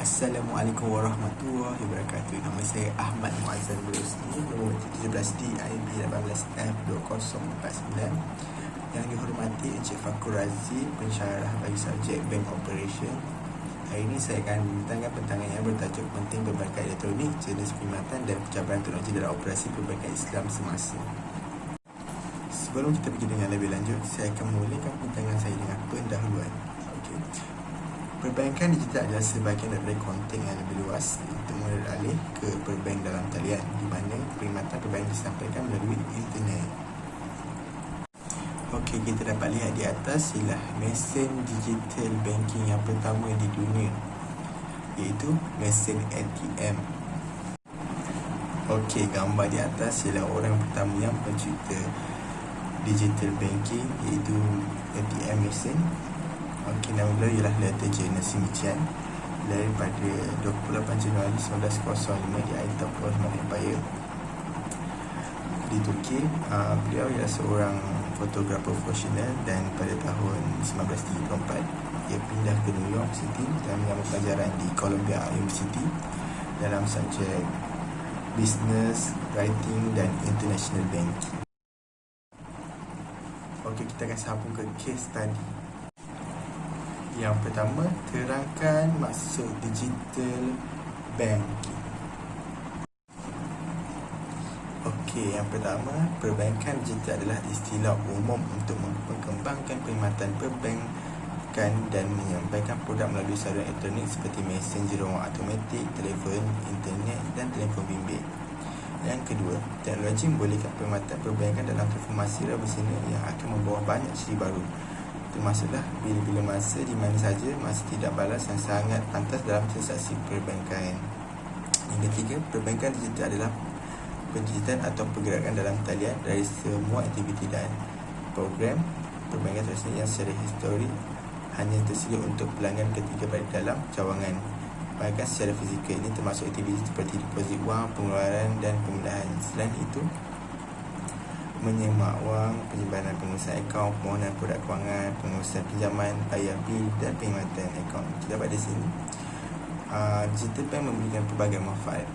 Assalamualaikum warahmatullahi wabarakatuh. Nama saya Ahmad Muazzam Rusdi, nombor 17D IB 18F2049. Yang dihormati Encik Fakur Razi, pensyarah bagi subjek Bank Operation. Hari ini saya akan membentangkan pentangan yang bertajuk Penting Perbankan Elektronik, Jenis Perkhidmatan dan Pencabaran Teknologi dalam Operasi Perbankan Islam Semasa. Sebelum kita pergi dengan lebih lanjut, saya akan memulakan pentangan saya dengan pendahuluan. Okey. Perbankan digital adalah sebahagian daripada konteks yang lebih luas untuk beralih ke perbankan dalam talian, di mana perkhidmatan perbankan disampaikan melalui internet. Okey, kita dapat lihat di atas ialah mesin digital banking yang pertama di dunia, iaitu mesin ATM. Okey, gambar di atas ialah orang pertama yang pencipta digital banking, iaitu ATM mesin. Okey, nama beliau ialah Letter J. Nasimidzian, daripada 28 Januari 1905 di Ayatollah Osman Empire di Turki. Beliau ialah seorang fotografer profesional dan pada tahun 1934 ia pindah ke New York City dan mengambil pelajaran di Columbia University dalam subjek Business, Writing dan International Banking. Okey, kita akan sambung ke case study. Yang pertama, terangkan maksud digital banking. Okey, yang pertama, perbankan digital adalah istilah umum untuk mengembangkan perkhidmatan perbankan dan menyampaikan produk melalui saluran elektronik seperti messenger wang automatik, telefon, internet dan telefon bimbit. Yang kedua, teknologi membolehkan perkhidmatan perbankan dalam transformasi revolusioner yang akan membawa banyak ciri baru, termasuklah bila-bila masa di mana saja masa tidak balas yang sangat pantas dalam transaksi perbankan. Yang ketiga, perbankan digital adalah pendigitan atau pergerakan dalam talian dari semua aktiviti dan program perbankan tradisional yang secara histori hanya tersedia untuk pelanggan ketiga pada dalam cawangan. Bahkan secara fizikal ini termasuk aktiviti seperti deposit wang, pengeluaran dan pemindahan. Selain itu, menyemak wang, penyimpanan pengurusan akaun, permohonan produk kewangan, pengurusan pinjaman, bayar bil dan perkhidmatan akaun. Kita dapat di sini digital bank memberikan pelbagai manfaat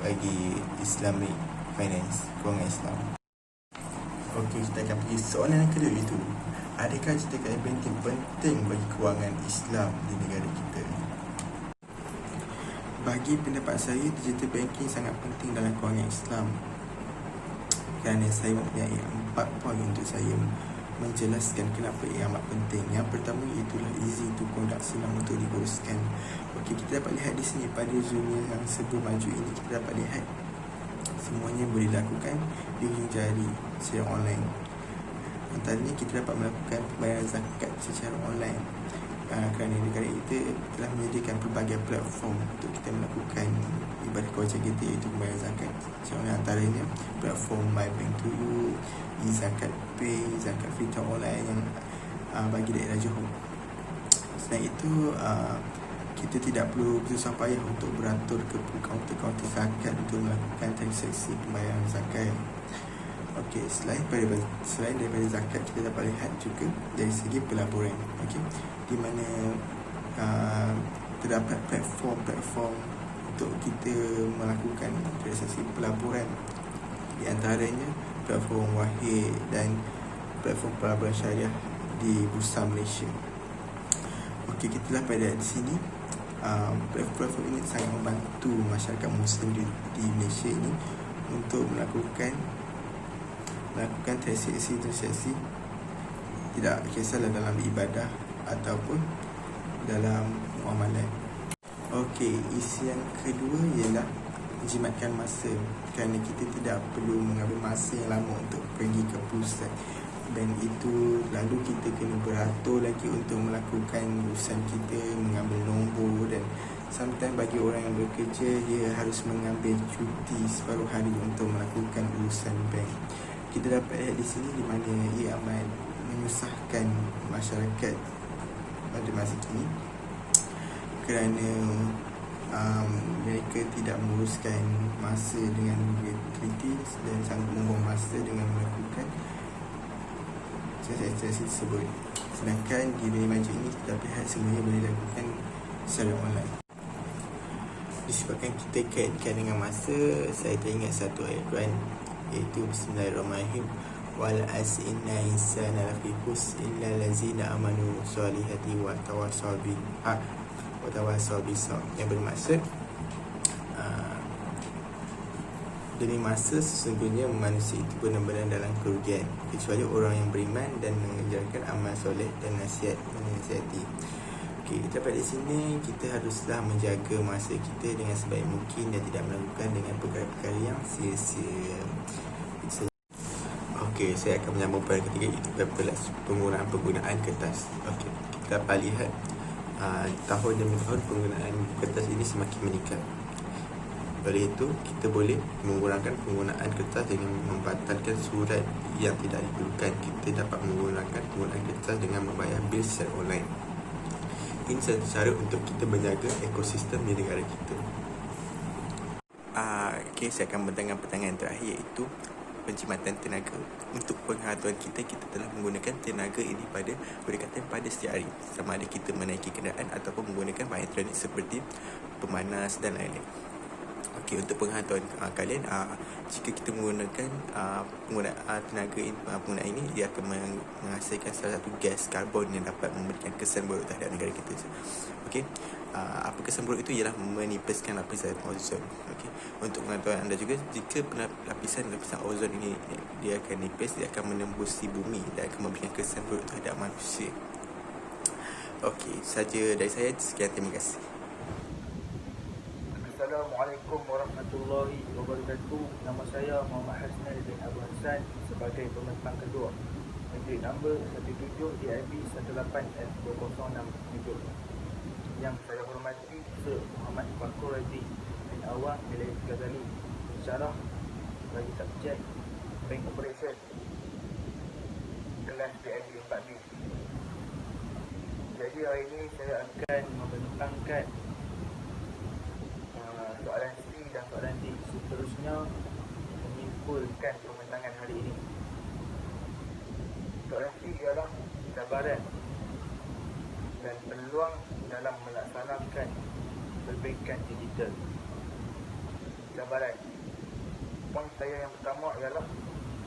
bagi Islamic finance, kewangan Islam. Okey, kita akan pergi soalan yang kedua, itu adakah digital banking penting bagi kewangan Islam di negara kita? Bagi pendapat saya, digital banking sangat penting dalam kewangan Islam kerana saya mempunyai 4 poin untuk saya menjelaskan kenapa ia amat penting. Yang pertama, itulah easy to conduct, senang untuk diuruskan. Okey, kita dapat lihat di sini pada dunia yang serba maju ini, kita dapat lihat semuanya boleh dilakukan di hujung jari secara online. Antaranya kita dapat melakukan pembayaran zakat secara online kerana negara kita telah menyediakan pelbagai platform untuk kita melakukan ibadah kewajipan kita, iaitu pembayaran zakat. Contohnya antaranya platform My Bank to You, e-Zakat Pay, Zakat Fitrah Online yang bagi daerah Johor. Selain itu, kita tidak perlu bersusah payah untuk beratur ke kaunter-kaunter zakat untuk melakukan transaksi pembayaran zakat. Okey, selain daripada zakat, kita dapat lihat juga dari segi pelaburan. Okey, di mana terdapat platform untuk kita melakukan transaksi pelaburan, di antaranya platform Wahid dan platform pelaburan syariah di Bursa Malaysia. Okey, kita dapat lihat di sini platform ini sangat membantu masyarakat Muslim di Malaysia ini untuk melakukan transaksi tidak kisahlah dalam ibadah ataupun dalam muamalat. Okey, isi yang kedua ialah menjimatkan masa, kerana kita tidak perlu mengambil masa yang lama untuk pergi ke pusat bank itu, lalu kita kena beratur lagi untuk melakukan urusan kita, mengambil nombor, dan sometimes bagi orang yang bekerja, dia harus mengambil cuti separuh hari untuk melakukan urusan bank. Kita dapat lihat di sini di mana ia amat menyusahkan masyarakat pada masa kini kerana mereka tidak menguruskan masa dengan teliti dan sangat membuang masa dengan melakukan transaksi tersebut. Sedangkan di dunia maju ini kita dapat lihat semuanya boleh dilakukan secara online. disebabkan kita kaitkan dengan masa, saya teringat satu ayat Quran, iaitu Bismillahirrahmanirrahim, wal as inna insana lafi khusr illa allazina amanu solihati wa tawasaw bil haq wa tawasaw bis sabr, yang bermaksud demi masa sesungguhnya manusia itu benar-benar dalam kerugian kecuali orang yang beriman dan mengerjakan amal soleh dan menasihati. Okey, daripada sini kita haruslah menjaga masa kita dengan sebaik mungkin dan tidak melakukan dengan perkara-perkara yang sia-sia. Okey, saya akan menyambung pada ketiga, itu penggunaan kertas. Okey, kita dapat lihat tahun demi tahun penggunaan kertas ini semakin meningkat. Oleh itu, kita boleh mengurangkan penggunaan kertas dengan membatalkan surat yang tidak diperlukan. Kita dapat menggunakan penggunaan kertas dengan membayar bil secara online. Ini satu cara untuk kita menjaga ekosistem di negara kita. Okey, saya akan bertanya pertanyaan terakhir, iaitu penjimatan tenaga. Untuk penghatuan kita telah menggunakan tenaga ini pada berdekatan pada setiap hari, sama ada kita menaiki kenderaan ataupun menggunakan bahan elektronik seperti pemanas dan lain-lain. Okey, untuk penghatuan kalian, jika kita menggunakan tenaga ini, dia akan menghasilkan salah satu gas karbon yang dapat memberikan kesan buruk terhadap negara kita. Okey, apa kesan buruk itu ialah menipiskan lapisan ozon. Okey, untuk pengetahuan anda juga, jika lapisan ozon ini dia akan nipis, dia akan menembusi bumi dan akan memberikan kesan buruk terhadap manusia. Okey, saja dari saya. Sekian, terima kasih. Assalamualaikum warahmatullahi wabarakatuh. Nama saya Muhammad Hasnal bin Abu Hassan sebagai pementang kedua. Unit number 17 DIB 18F2067. Yang saya hormati Sir Muhammad Fakhur Razi bin Awang Milaid Ghazali, pensyarah bagi subjek Bank Operation kelas DIB 4B. Jadi hari ini saya akan membentangkan soalan C dan soalan D, seterusnya menyimpulkan pemenangan hari ini. Soalan C ialah cabaran dan peluang dalam melaksanakan perbankan digital. Cabaran. Poin saya yang pertama ialah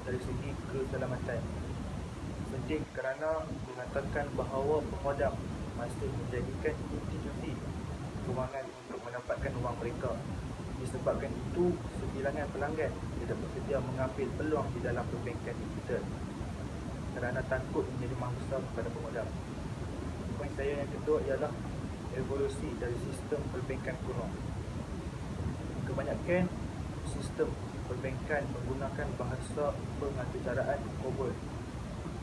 dari segi keselamatan. Penting kerana mengatakan bahawa pemadam masih menjadikan institusi kewangan untuk mendapatkan wang mereka. Disebabkan itu, sebilangan pelanggan tidak bersedia mengambil peluang di dalam perbankan digital kerana takut menjadi mangsa kepada pemadam. Poin saya yang kedua ialah evolusi dari sistem perbankan kuno. Kebanyakan sistem perbankan menggunakan bahasa pengaturcaraan COBOL.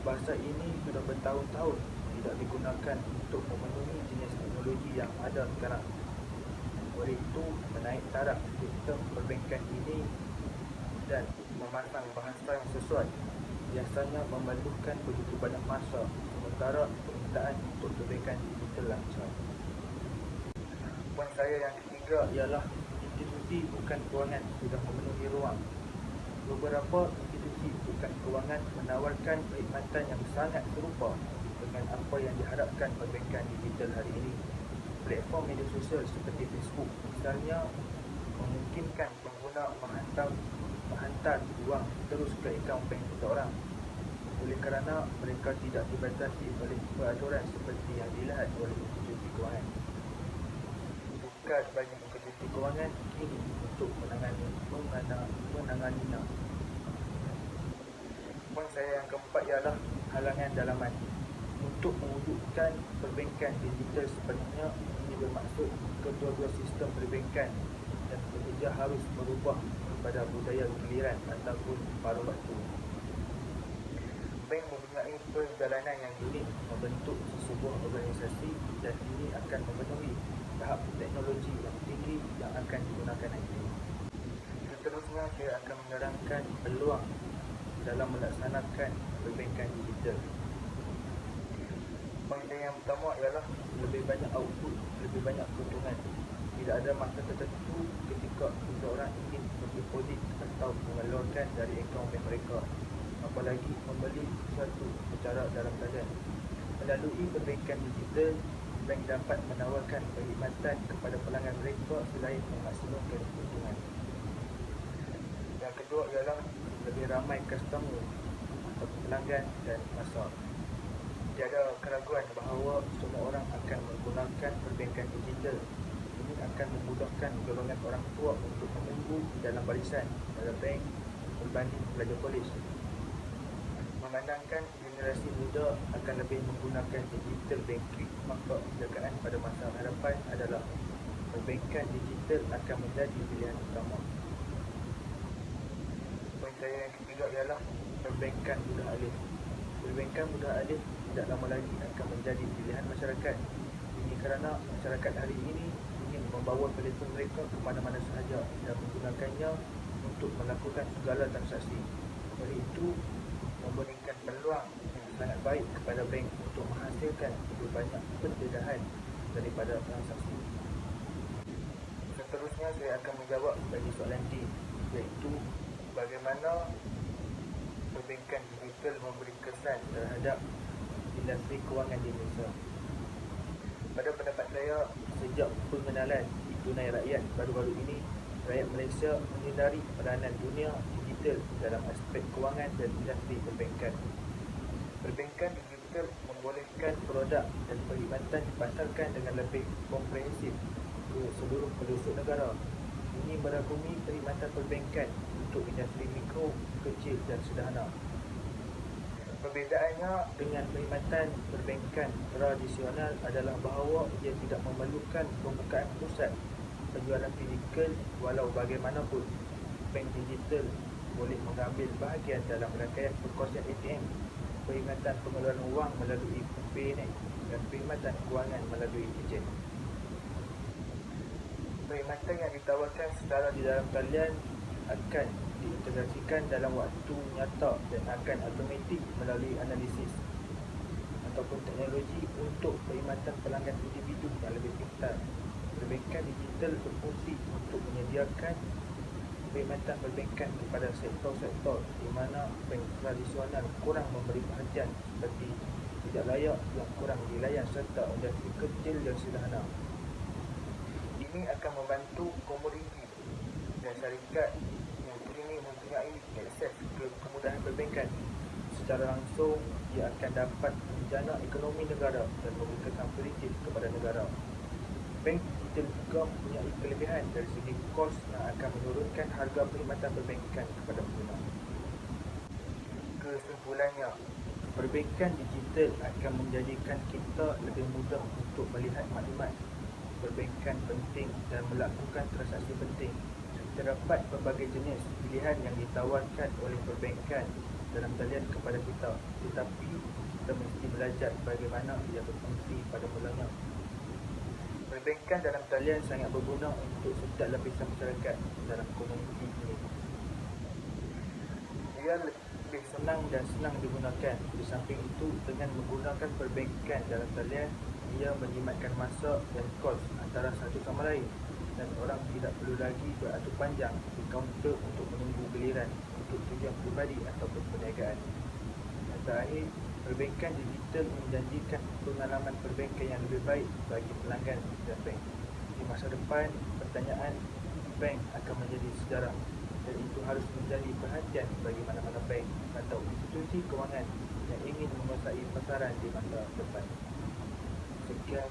Bahasa ini sudah bertahun-tahun tidak digunakan untuk memenuhi jenis teknologi yang ada sekarang. Oleh itu, menaik taraf sistem perbankan ini dan memasang bahasa yang sesuai biasanya memerlukan begitu banyak masa, sementara permintaan untuk perbankan digital lancar. Poin saya yang ketiga ialah institusi bukan kewangan sudah memenuhi ruang. Beberapa institusi bukan kewangan menawarkan perkhidmatan yang sangat serupa dengan apa yang diharapkan perbankan digital hari ini. Platform media sosial seperti Facebook misalnya memungkinkan pengguna menghantar wang terus ke akaun bank seseorang, oleh kerana mereka tidak dibatasi oleh peraturan seperti yang dilihat oleh institusi kewangan. Tugas bagi institusi kewangan kini untuk menanganinya. Poin saya yang keempat ialah halangan dalaman. Untuk mewujudkan perbankan digital sepenuhnya, ini bermaksud kedua-dua sistem perbankan dan penyedia harus berubah kepada budaya giliran ataupun paruh waktu. Bank mempunyai perjalanan yang unik membentuk sebuah organisasi dan ini akan memenuhi tahap teknologi yang tinggi yang akan digunakan nanti. Seterusnya, saya akan menerangkan peluang dalam melaksanakan perbankan digital. Poin yang pertama ialah lebih banyak output, lebih banyak keuntungan. Tidak ada masa tertentu ketika seseorang ingin berdeposit atau mengeluarkan dari akaun bank mereka, apalagi membeli sesuatu secara dalam badan. Melalui perbankan digital, bank dapat menawarkan perkhidmatan kepada pelanggan mereka selain memaksimumkan keuntungan. Yang kedua ialah lebih ramai customer atau pelanggan dan masa. Tiada keraguan bahawa semua orang akan menggunakan perbankan digital. Ini akan memudahkan golongan orang tua untuk menunggu dalam barisan pada bank berbanding pelajar kolej. Memandangkan generasi muda akan lebih menggunakan digital banking, maka penjagaan pada masa hadapan adalah perbankan digital akan menjadi pilihan utama. Poin saya yang ketiga ialah perbankan mudah alih. Perbankan mudah alih tidak lama lagi akan menjadi pilihan masyarakat. Ini kerana masyarakat hari ini ingin membawa telefon mereka ke mana-mana sahaja dan menggunakannya untuk melakukan segala transaksi. Oleh itu, memberikan peluang yang sangat baik kepada bank untuk menghasilkan lebih banyak pendedahan daripada transaksi. Seterusnya saya akan menjawab bagi soalan D, iaitu bagaimana perbankan digital memberi kesan terhadap industri kewangan di Malaysia. Pada pendapat saya, sejak pengenalan tunai rakyat baru-baru ini, rakyat Malaysia menyedari peranan dunia digital dalam aspek kewangan dan industri perbankan. Perbankan digital membolehkan produk dan perkhidmatan dipasarkan dengan lebih komprehensif ke seluruh pelosok negara. Ini merangkumi perkhidmatan perbankan untuk industri mikro, kecil dan sederhana. Perbezaannya dengan perkhidmatan perbankan tradisional adalah bahawa ia tidak memerlukan pembukaan pusat penjualan fizikal. Walau bagaimanapun, bank digital boleh mengambil bahagian dalam rangkaian perkongsian ATM, perkhidmatan pengeluaran wang melalui PayNet dan perkhidmatan kewangan melalui ejen. Perkhidmatan yang ditawarkan secara di dalam talian akan diintegrasikan dalam waktu nyata dan akan automatik melalui analisis ataupun teknologi untuk perkhidmatan pelanggan individu yang lebih pintar. Perbankan digital berfungsi untuk menyediakan perkhidmatan perbankan kepada sektor-sektor di mana bank tradisional kurang memberi perhatian, seperti tidak layak yang kurang dilayan serta industri kecil dan sederhana. Ini akan membantu komoditi dan syarikat yang kini mempunyai akses ke kemudahan perbankan. Secara langsung, ia akan dapat menjana ekonomi negara dan memberi kesan positif kepada negara. Bank digital juga mempunyai kelebihan dari segi kos yang akan menurunkan harga perkhidmatan perbankan kepada pengguna. Kesimpulannya, perbankan digital akan menjadikan kita lebih mudah untuk melihat maklumat perbankan penting dan melakukan transaksi penting. Terdapat pelbagai jenis pilihan yang ditawarkan oleh perbankan dalam talian kepada kita, tetapi kita mesti belajar bagaimana ia berfungsi pada mulanya. Perbankan dalam talian sangat berguna untuk setiap lapisan masyarakat dalam komuniti ini. Ia lebih senang dan senang digunakan. Di samping itu, dengan menggunakan perbankan dalam talian, ia menjimatkan masa dan kos antara satu sama lain, dan orang tidak perlu lagi beradu panjang di kaunter untuk menunggu giliran untuk tujuan peribadi ataupun perniagaan. Dan terakhir, perbankan digital menjanjikan pengalaman perbankan yang lebih baik bagi pelanggan dan bank. Di masa depan, pertanyaan bank akan menjadi sejarah, dan itu harus menjadi perhatian bagi mana-mana bank atau institusi kewangan yang ingin menguasai pasaran di masa depan. Sekian.